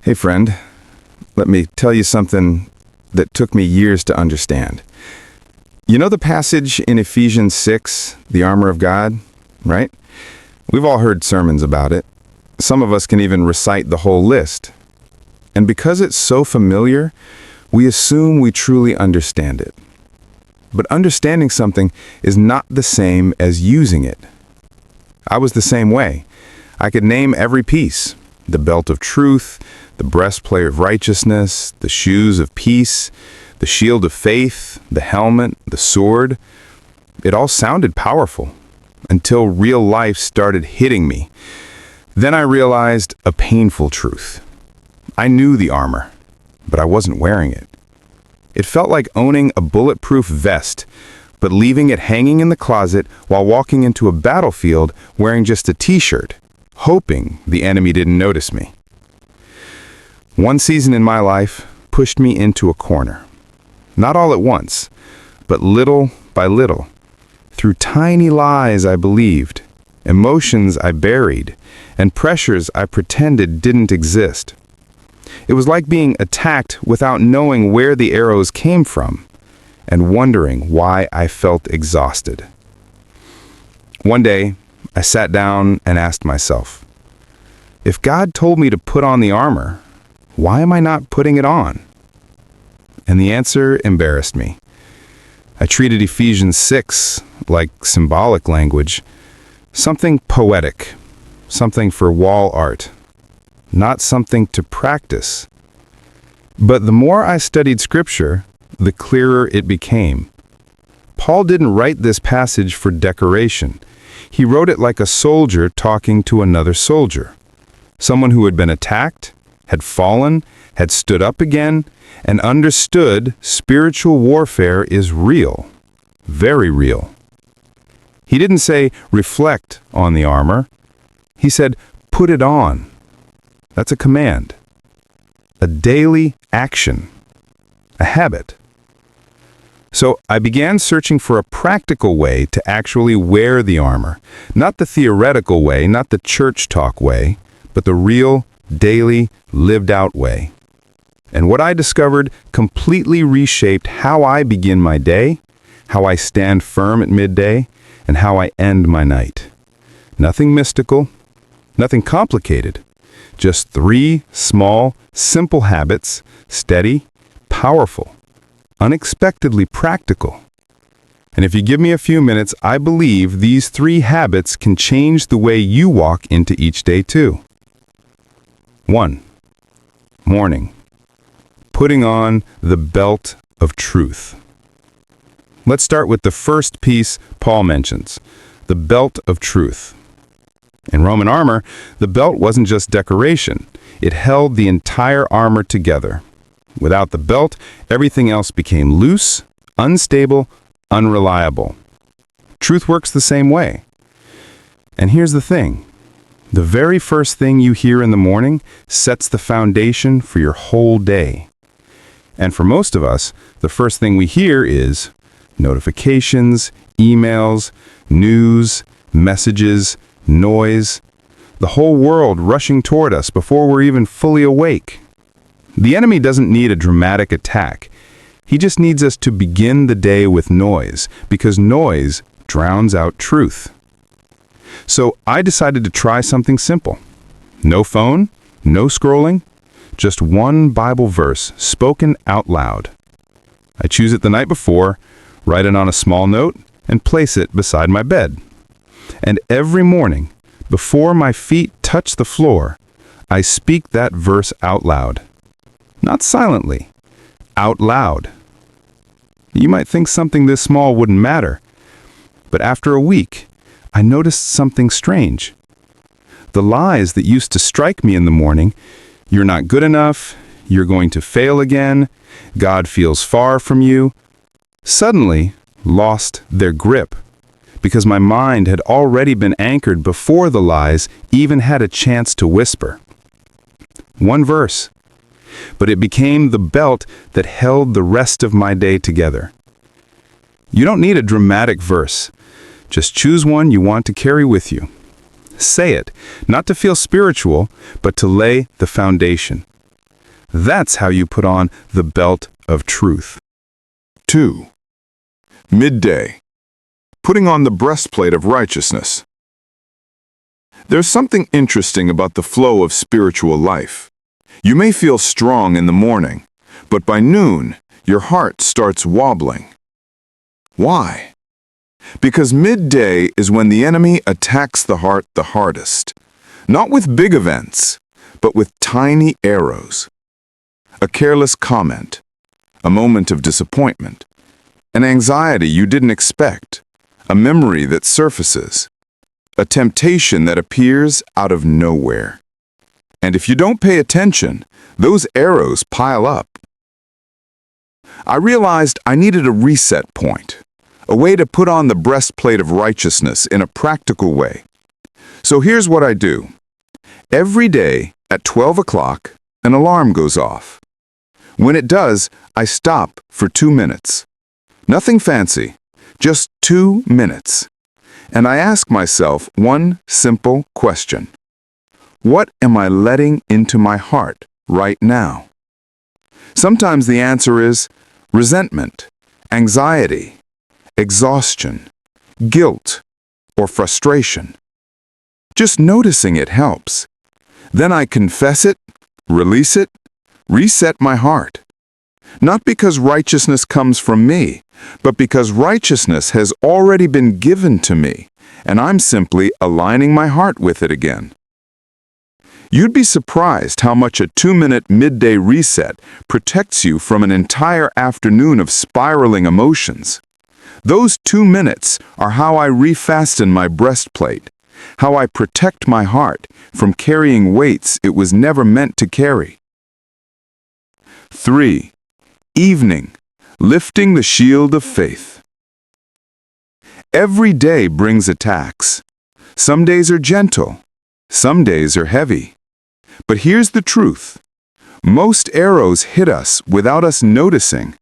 Hey friend, let me tell you something that took me years to understand. You know the passage in Ephesians 6, the armor of God, right? We've all heard sermons about it. Some of us can even recite the whole list. And because it's so familiar, we assume we truly understand it. But understanding something is not the same as using it. I was the same way. I could name every piece: the belt of truth, the breastplate of righteousness, the shoes of peace, the shield of faith, the helmet, the sword. It all sounded powerful until real life started hitting me. Then I realized a painful truth. I knew the armor, but I wasn't wearing it. It felt like owning a bulletproof vest, but leaving it hanging in the closet while walking into a battlefield wearing just a t-shirt, hoping the enemy didn't notice me. One season in my life pushed me into a corner. Not all at once, but little by little. Through tiny lies I believed, emotions I buried, and pressures I pretended didn't exist. It was like being attacked without knowing where the arrows came from, and wondering why I felt exhausted. One day, I sat down and asked myself, if God told me to put on the armor, why am I not putting it on? And the answer embarrassed me. I treated Ephesians 6 like symbolic language, something poetic, something for wall art, not something to practice. But the more I studied Scripture, the clearer it became. Paul didn't write this passage for decoration. He wrote it like a soldier talking to another soldier, someone who had been attacked, had fallen, had stood up again, and understood spiritual warfare is real, very real. He didn't say, reflect on the armor. He said, put it on. That's a command, a daily action, a habit. So I began searching for a practical way to actually wear the armor, not the theoretical way, not the church talk way, but the real, daily, lived-out way. And what I discovered completely reshaped how I begin my day, how I stand firm at midday, and how I end my night. Nothing mystical, nothing complicated, just 3 small, simple habits, steady, powerful, unexpectedly practical. And if you give me a few minutes, I believe these 3 habits can change the way you walk into each day too. 1. Morning. Putting on the belt of truth. Let's start with the first piece Paul mentions, the belt of truth. In Roman armor, the belt wasn't just decoration. It held the entire armor together. Without the belt, everything else became loose, unstable, unreliable. Truth works the same way. And here's the thing. The very first thing you hear in the morning sets the foundation for your whole day. And for most of us, the first thing we hear is notifications, emails, news, messages, noise, the whole world rushing toward us before we're even fully awake. The enemy doesn't need a dramatic attack. He just needs us to begin the day with noise, because noise drowns out truth. So I decided to try something simple. No phone, no scrolling, just one Bible verse spoken out loud. I choose it the night before, write it on a small note, and place it beside my bed. And every morning, before my feet touch the floor, I speak that verse out loud. Not silently, out loud. You might think something this small wouldn't matter, but after a week, I noticed something strange. The lies that used to strike me in the morning, you're not good enough, you're going to fail again, God feels far from you, suddenly lost their grip, because my mind had already been anchored before the lies even had a chance to whisper. One verse, but it became the belt that held the rest of my day together. You don't need a dramatic verse. Just choose one you want to carry with you. Say it, not to feel spiritual, but to lay the foundation. That's how you put on the belt of truth. 2. Midday. Putting on the breastplate of righteousness. There's something interesting about the flow of spiritual life. You may feel strong in the morning, but by noon, your heart starts wobbling. Why? Because midday is when the enemy attacks the heart the hardest. Not with big events, but with tiny arrows. A careless comment, a moment of disappointment, an anxiety you didn't expect, a memory that surfaces, a temptation that appears out of nowhere. And if you don't pay attention, those arrows pile up. I realized I needed a reset point, a way to put on the breastplate of righteousness in a practical way. So here's what I do. Every day at 12 o'clock, an alarm goes off. When it does, I stop for 2 minutes. Nothing fancy, just 2 minutes. And I ask myself one simple question. What am I letting into my heart right now? Sometimes the answer is resentment, anxiety, exhaustion, guilt, or frustration. Just noticing it helps. Then I confess it, release it, reset my heart. Not because righteousness comes from me, but because righteousness has already been given to me, and I'm simply aligning my heart with it again. You'd be surprised how much a 2-minute midday reset protects you from an entire afternoon of spiraling emotions. Those 2 minutes are how I refasten my breastplate, how I protect my heart from carrying weights it was never meant to carry. 3. Evening, lifting the shield of faith. Every day brings attacks. Some days are gentle, some days are heavy. But here's the truth. Most arrows hit us without us noticing.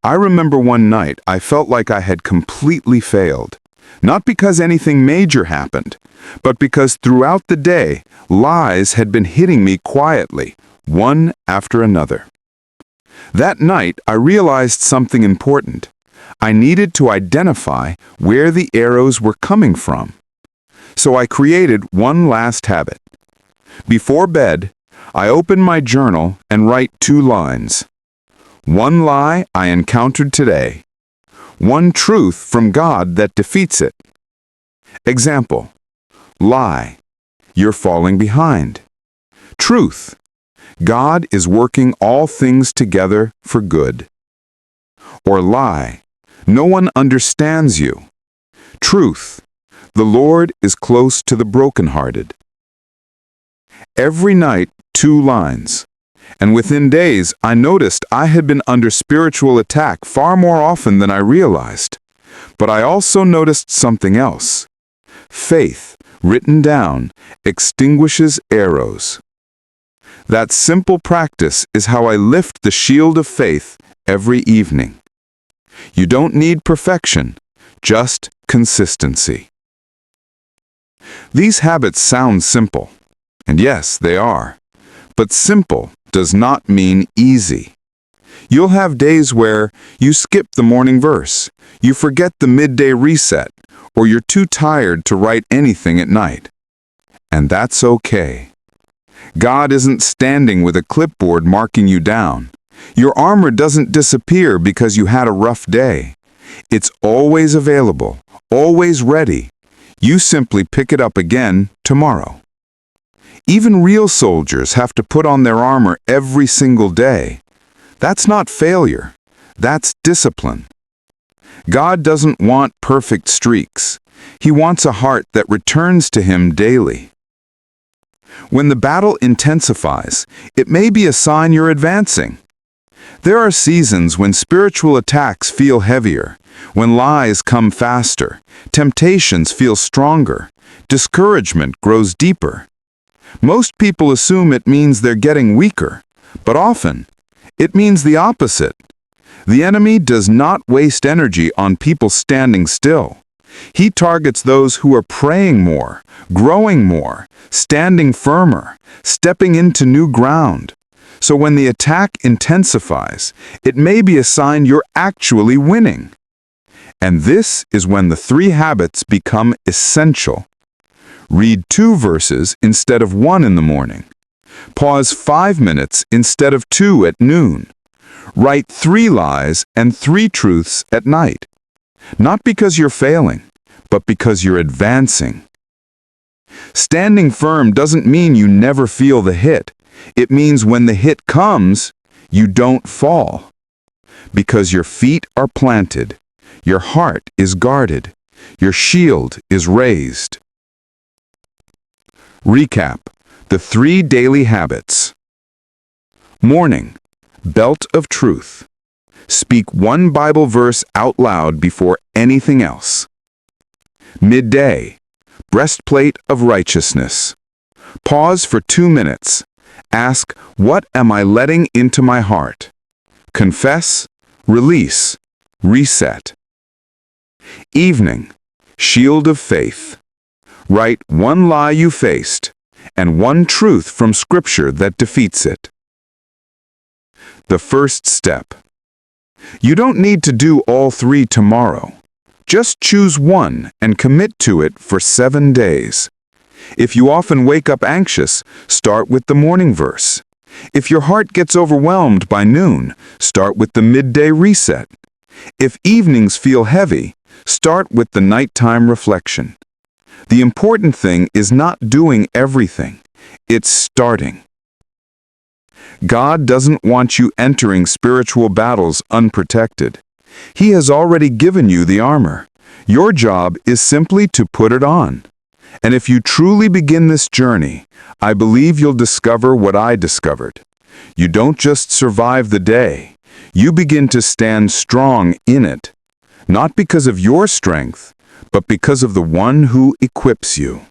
I remember one night I felt like I had completely failed. Not because anything major happened, but because throughout the day, lies had been hitting me quietly, one after another. That night, I realized something important. I needed to identify where the arrows were coming from. So I created one last habit. Before bed, I open my journal and write 2 lines. One lie I encountered today. One truth from God that defeats it. Example. Lie. You're falling behind. Truth. God is working all things together for good. Or lie. No one understands you. Truth. The Lord is close to the brokenhearted. Every night, 2 lines. And within days, I noticed I had been under spiritual attack far more often than I realized. But I also noticed something else. Faith, written down, extinguishes arrows. That simple practice is how I lift the shield of faith every evening. You don't need perfection, just consistency. These habits sound simple, and yes, they are. But simple does not mean easy. You'll have days where you skip the morning verse, you forget the midday reset, or you're too tired to write anything at night. And that's okay. God isn't standing with a clipboard marking you down. Your armor doesn't disappear because you had a rough day. It's always available, always ready. You simply pick it up again tomorrow. Even real soldiers have to put on their armor every single day. That's not failure. That's discipline. God doesn't want perfect streaks. He wants a heart that returns to Him daily. When the battle intensifies, it may be a sign you're advancing. There are seasons when spiritual attacks feel heavier, when lies come faster, temptations feel stronger, discouragement grows deeper. Most people assume it means they're getting weaker, but often, it means the opposite. The enemy does not waste energy on people standing still. He targets those who are praying more, growing more, standing firmer, stepping into new ground. So when the attack intensifies, it may be a sign you're actually winning. And this is when the 3 habits become essential. Read 2 verses instead of 1 in the morning. Pause 5 minutes instead of 2 at noon. Write 3 lies and 3 truths at night. Not because you're failing, but because you're advancing. Standing firm doesn't mean you never feel the hit. It means when the hit comes, you don't fall. Because your feet are planted, your heart is guarded, your shield is raised. Recap: the 3 daily habits. Morning, belt of truth. Speak 1 Bible verse out loud before anything else. Midday, breastplate of righteousness. Pause for 2 minutes. Ask, what am I letting into my heart? Confess, release, reset. Evening, shield of faith. Write 1 lie you faced and 1 truth from Scripture that defeats it. The first step. You don't need to do all 3 tomorrow. Just choose 1 and commit to it for 7 days. If you often wake up anxious, start with the morning verse. If your heart gets overwhelmed by noon, start with the midday reset. If evenings feel heavy, start with the nighttime reflection. The important thing is not doing everything. It's starting. God doesn't want you entering spiritual battles unprotected. He has already given you the armor. Your job is simply to put it on. And if you truly begin this journey, I believe you'll discover what I discovered. You don't just survive the day. You begin to stand strong in it. Not because of your strength, but because of the one who equips you.